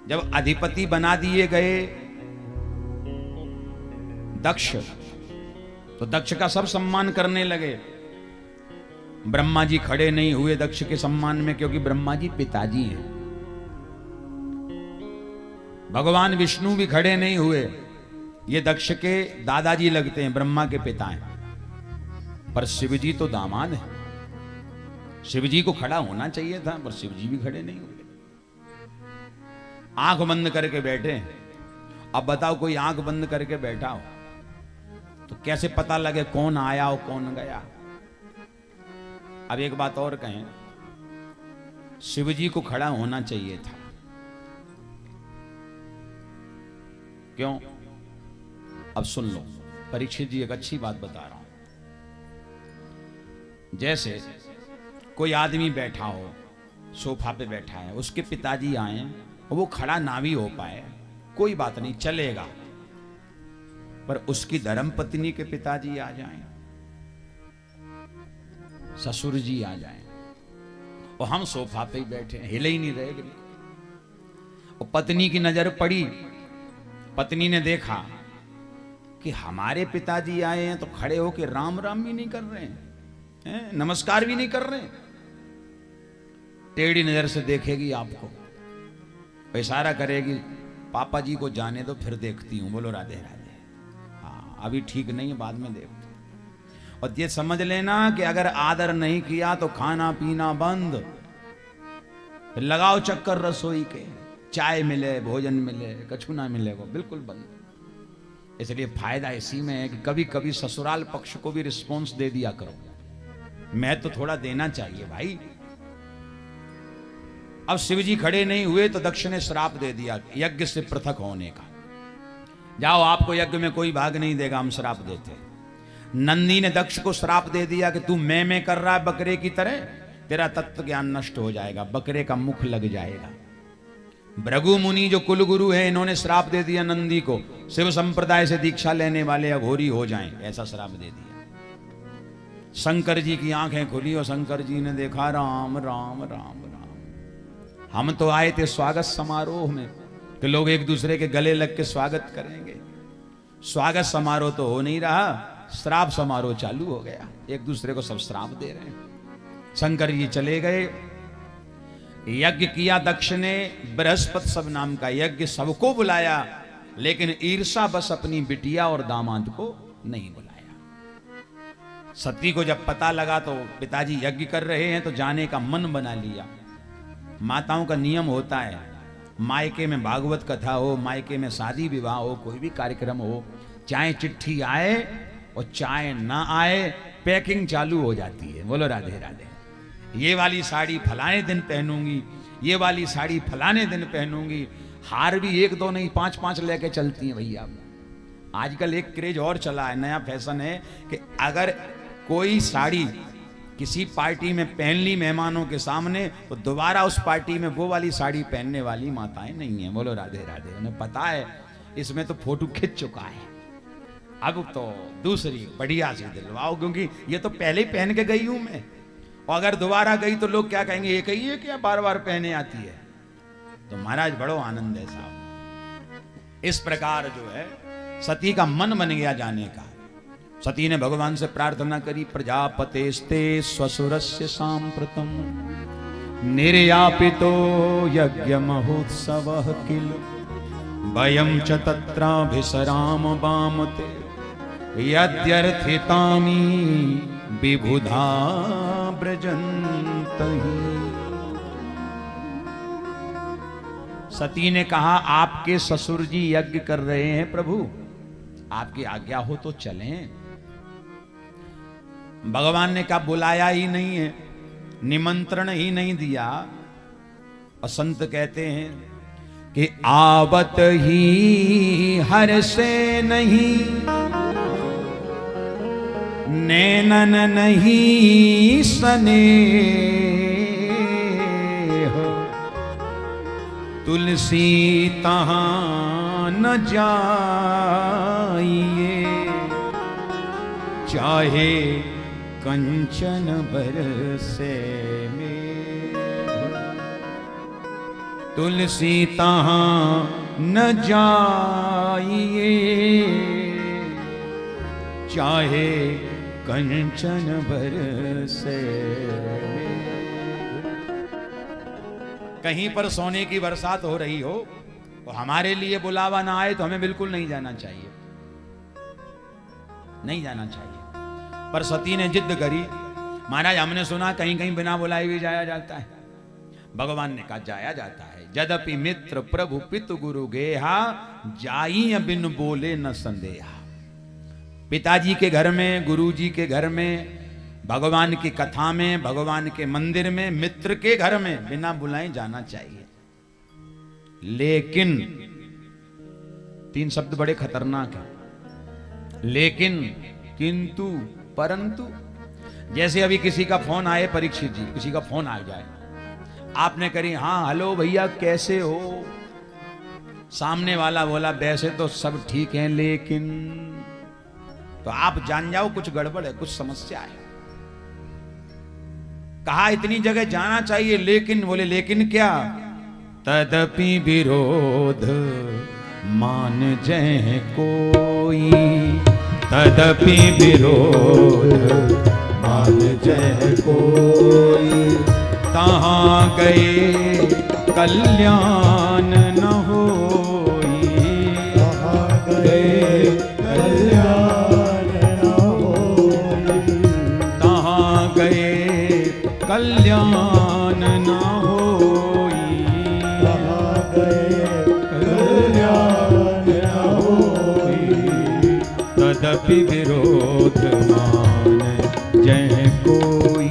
जब अधिपति बना दिए गए दक्ष, तो दक्ष का सब सम्मान करने लगे। ब्रह्मा जी खड़े नहीं हुए दक्ष के सम्मान में, क्योंकि ब्रह्मा जी पिताजी हैं। भगवान विष्णु भी खड़े नहीं हुए, ये दक्ष के दादाजी लगते हैं, ब्रह्मा के पिता हैं। पर शिव जी तो दामाद हैं, शिव जी को खड़ा होना चाहिए था, पर शिव जी भी खड़े नहीं हुए, आंख बंद करके बैठे। अब बताओ कोई आंख बंद करके बैठा हो तो कैसे पता लगे कौन आया और कौन गया। अब एक बात और कहें, शिव जी को खड़ा होना चाहिए था, क्यों? अब सुन लो, परीक्षित जी एक अच्छी बात बता रहा हूं। जैसे कोई आदमी बैठा हो, सोफा पे बैठा है, उसके पिताजी आए और वो खड़ा ना भी हो पाए, कोई बात नहीं, चलेगा। पर उसकी धर्मपत्नी के पिताजी आ जाएं, ससुर जी आ जाएं, और हम सोफा पे ही बैठे, हिले ही नहीं रहे। और पत्नी की नजर पड़ी, पत्नी ने देखा कि हमारे पिताजी आए हैं तो खड़े होके राम राम भी नहीं कर रहे हैं, नमस्कार भी नहीं कर रहे हैं। टेढ़ी नजर से देखेगी आपको, इशारा करेगी पापा जी को जाने दो, फिर देखती हूं। बोलो राधे राधे। हाँ, अभी ठीक नहीं है, बाद में देखती। और ये समझ लेना कि अगर आदर नहीं किया तो खाना पीना बंद, लगाओ चक्कर रसोई के, चाय मिले भोजन मिले कछु ना मिले, वो बिल्कुल बंद। इसलिए फायदा इसी में है कि कभी कभी ससुराल पक्ष को भी रिस्पॉन्स दे दिया करो, मैं तो थोड़ा देना चाहिए भाई। अब शिवजी खड़े नहीं हुए तो दक्ष ने श्राप दे दिया यज्ञ से पृथक होने का। जाओ, आपको यज्ञ में कोई भाग नहीं देगा, हम श्राप देते। नंदी ने दक्ष को श्राप दे दिया कि तू मैं कर रहा है बकरे की तरह, तेरा तत्व ज्ञान नष्ट हो जाएगा, बकरे का मुख लग जाएगा। भृगु मुनि जो कुल गुरु है, इन्होंने श्राप दे दिया नंदी को, शिव संप्रदाय से दीक्षा लेने वाले अघोरी हो जाएं, ऐसा श्राप दे दिया। शंकर जी की आंखें खुली और शंकर जी ने देखा राम राम राम राम। हम तो आए थे स्वागत समारोह में कि लोग एक दूसरे के गले लग के स्वागत करेंगे, स्वागत समारोह तो हो नहीं रहा, श्राप समारोह चालू हो गया, एक दूसरे को सब श्राप दे रहे हैं। शंकर जी चले गए, यज्ञ किया दक्ष ने, बृहस्पति सब नाम का यज्ञ, सबको बुलाया, लेकिन ईर्षा बस अपनी बिटिया और दामाद को नहीं बुलाया। सती को जब पता लगा तो पिताजी यज्ञ कर रहे हैं तो जाने का मन बना लिया। माताओं का नियम होता है, मायके में भागवत कथा हो, मायके में शादी विवाह हो, कोई भी कार्यक्रम हो, चाहे चिट्ठी आए और चाहे ना आए, पैकिंग चालू हो जाती है। बोलो राधे राधे। ये वाली साड़ी फलाने दिन पहनूंगी, ये वाली साड़ी फलाने दिन पहनूंगी। हार भी एक दो नहीं, 5-5 लेके चलती हैं भैया। आजकल एक क्रेज और चला है, नया फैशन है कि अगर कोई साड़ी किसी पार्टी में पहन ली मेहमानों के सामने, तो दोबारा उस पार्टी में वो वाली साड़ी पहनने वाली माताएं नहीं हैं। बोलो राधे राधे। उन्हें पता है इसमें तो फोटो खिंच चुका है, अब तो दूसरी बढ़िया सी दिलवाओ, क्योंकि ये तो पहले ही पहन के गई हूं मैं, और अगर दोबारा गई तो लोग क्या कहेंगे, ये कही है क्या बार बार पहने आती है। तो महाराज बड़ो आनंद है साहब। इस प्रकार जो है सती का मन बन गया जाने का। सती ने भगवान से प्रार्थना करी, प्रजापतेस्ते स्वसुरस्य सांप्रतम निर्यापितो यज्ञ महोत्सवः किल वयं च तत्राभिसराम वामते यद्यर्थितानि विबुधा व्रजन्तहि। सती ने कहा, आपके ससुर जी यज्ञ कर रहे हैं प्रभु, आपकी आज्ञा हो तो चलें। भगवान ने कहा बुलाया ही नहीं है, निमंत्रण ही नहीं दिया। और संत कहते हैं कि आवत ही हर से नहीं, नैनन नहीं स्नेह, तुलसी तहां न जाइए, चाहे कंचन बरसे में। तुलसी तहां न जाइए, चाहे कंचन बरसे। कहीं पर सोने की बरसात हो रही हो तो हमारे लिए बुलावा ना आए तो हमें बिल्कुल नहीं जाना चाहिए, नहीं जाना चाहिए। पर सती ने जिद करी। महाराज हमने सुना कहीं कहीं बिना बुलाए भी जाया जाता है। भगवान ने कहा जाया जाता है। यद्यपि मित्र प्रभु पितु गुरु गेहा, जाई बिन बोले न संदेहा। पिताजी के घर में, गुरुजी के घर में, भगवान की कथा में, भगवान के मंदिर में, मित्र के घर में बिना बुलाए जाना चाहिए। लेकिन 3 शब्द बड़े खतरनाक हैं। लेकिन, किंतु, परंतु। जैसे अभी किसी का फोन आए, परीक्षित जी किसी का फोन आ जाए, आपने करी हाँ हेलो भैया कैसे हो, सामने वाला बोला वैसे तो सब ठीक है लेकिन, तो आप जान जाओ कुछ गड़बड़ है, कुछ समस्या है। कहा इतनी जगह जाना चाहिए, लेकिन बोले लेकिन क्या? तदपि विरोध मान जय कोई, तदपि विरोध मान जय कोई, तहां गए कल्याण न होई, तहां गए कल्याण न होई, तहां गए कल्याण न होई, तहां गए कल्याण न होई, तदपि विरोध मान जय कोई,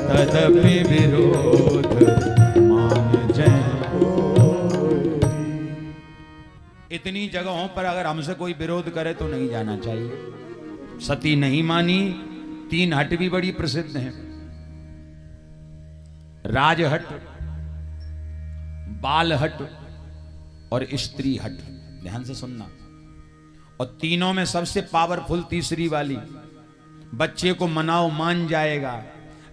तदपि विरोध मान जय कोई। इतनी जगहों पर अगर हमसे कोई विरोध करे तो नहीं जाना चाहिए। सती नहीं मानी। 3 हट भी बड़ी प्रसिद्ध हैं, राजहट, बालहट और स्त्री हट। ध्यान से सुनना। और तीनों में सबसे पावरफुल तीसरी वाली, बच्चे को मनाओ मान जाएगा,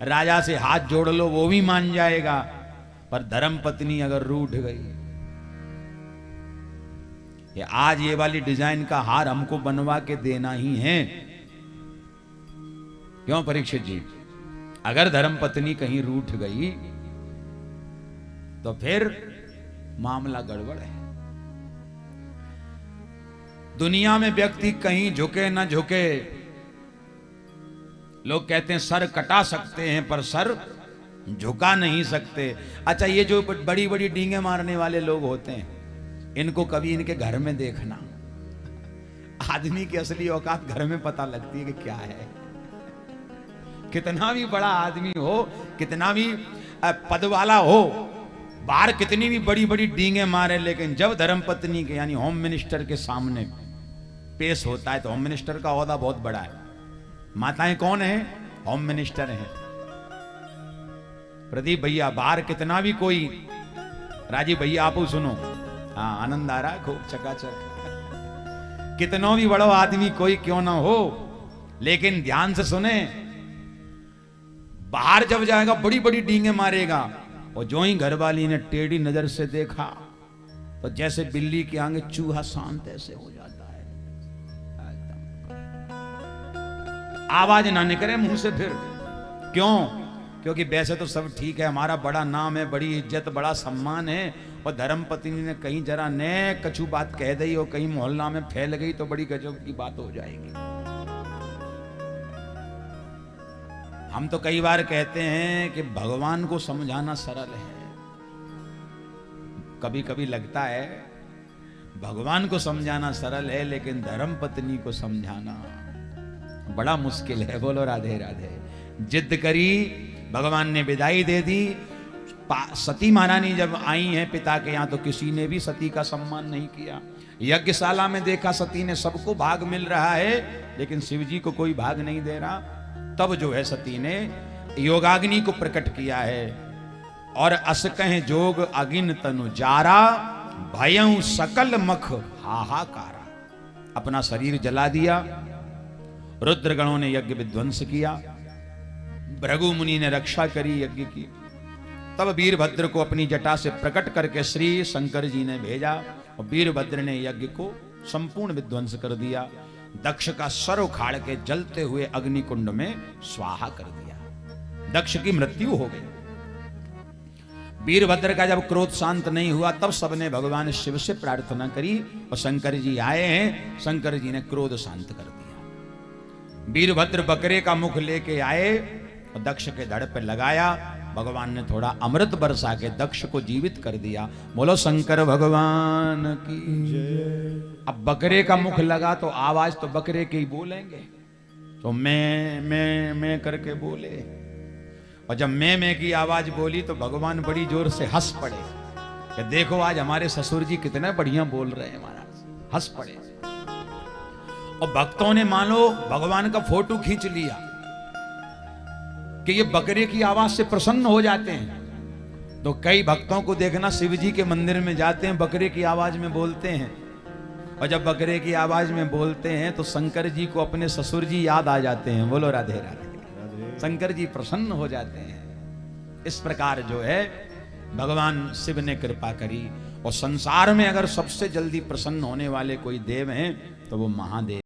राजा से हाथ जोड़ लो वो भी मान जाएगा, पर धर्म पत्नी अगर रूठ गई। ये आज ये वाली डिजाइन का हार हमको बनवा के देना ही है। क्यों परीक्षित जी? अगर धर्म पत्नी कहीं रूठ गई तो फिर मामला गड़बड़ है। दुनिया में व्यक्ति कहीं झुके ना झुके, लोग कहते हैं सर कटा सकते हैं पर सर झुका नहीं सकते। अच्छा, ये जो बड़ी बड़ी डींगे मारने वाले लोग होते हैं, इनको कभी इनके घर में देखना। आदमी की असली औकात घर में पता लगती है कि क्या है। कितना भी बड़ा आदमी हो, कितना भी पद वाला हो, बाहर कितनी भी बड़ी बड़ी डींगे मारे, लेकिन जब धर्मपत्नी के यानी होम मिनिस्टर के सामने पेश होता है तो होम मिनिस्टर का ओहदा बहुत बड़ा है। माताएं कौन है? होम मिनिस्टर हैं। प्रदीप भैया बाहर कितना भी कोई, राजीव भैया आप सुनो, हाँ आनंद आ रहा है खूब चकाचक। कितना भी बड़ा आदमी कोई क्यों ना हो, लेकिन ध्यान से सुने, बाहर जब जाएगा बड़ी बड़ी डींगे मारेगा, और जो ही घरवाली ने टेढ़ी नजर से देखा तो जैसे बिल्ली के आगे चूहा शांत ऐसे हो जाता है। आवाज ना निकले मुंह से फिर। क्यों? क्योंकि वैसे तो सब ठीक है, हमारा बड़ा नाम है, बड़ी इज्जत, बड़ा सम्मान है, और धर्मपत्नी ने कहीं जरा ने कछु बात कह दी और कहीं मोहल्ला में फैल गई तो बड़ी गजब की बात हो जाएगी। हम तो कई बार कहते हैं कि भगवान को समझाना सरल है। कभी कभी लगता है भगवान को समझाना सरल है, लेकिन धर्मपत्नी को समझाना बड़ा मुश्किल है। बोलो राधे राधे। जिद करी, भगवान ने विदाई दे दी। सती महारानी जब आई हैं पिता के यहाँ तो किसी ने भी सती का सम्मान नहीं किया। यज्ञशाला में देखा सती ने सबको भाग मिल रहा है, लेकिन शिव जी को कोई भाग नहीं दे रहा। तब जो है सती ने योगाग्नि को प्रकट किया है, और अस कहें जोग अगिन तनु जारा, भयं सकल मख हाहाकारा। अपना शरीर जला दिया, रुद्रगणों ने यज्ञ विध्वंस किया, भृगु मुनि ने रक्षा करी यज्ञ की, तब वीरभद्र को अपनी जटा से प्रकट करके श्री शंकर जी ने भेजा और वीरभद्र ने यज्ञ को संपूर्ण विध्वंस कर दिया। दक्ष का सर उखाड़ के जलते हुए अग्निकुंड में स्वाहा कर दिया। दक्ष की मृत्यु हो गई। वीरभद्र का जब क्रोध शांत नहीं हुआ तब सबने भगवान शिव से प्रार्थना करी और शंकर जी आए हैं। शंकर जी ने क्रोध शांत कर दिया। वीरभद्र बकरे का मुख लेके आए और दक्ष के धड़ पे लगाया। भगवान ने थोड़ा अमृत बरसा के दक्ष को जीवित कर दिया। बोलो शंकर भगवान की जय। अब बकरे का मुख लगा तो आवाज तो बकरे के ही बोलेंगे, तो मैं करके बोले। और जब मैं की आवाज बोली तो भगवान बड़ी जोर से हंस पड़े कि देखो आज हमारे ससुर जी कितने बढ़िया बोल रहे हैं महाराज। हंस पड़े और भक्तों ने मान लो भगवान का फोटो खींच लिया कि ये बकरे की आवाज से प्रसन्न हो जाते हैं। तो कई भक्तों को देखना शिव जी के मंदिर में जाते हैं, बकरे की आवाज में बोलते हैं। और जब बकरे की आवाज में बोलते हैं तो शंकर जी को अपने ससुर जी याद आ जाते हैं। बोलो राधे राधे। शंकर जी प्रसन्न हो जाते हैं। इस प्रकार जो है भगवान शिव ने कृपा करी। और संसार में अगर सबसे जल्दी प्रसन्न होने वाले कोई देव हैं तो वो महादेव।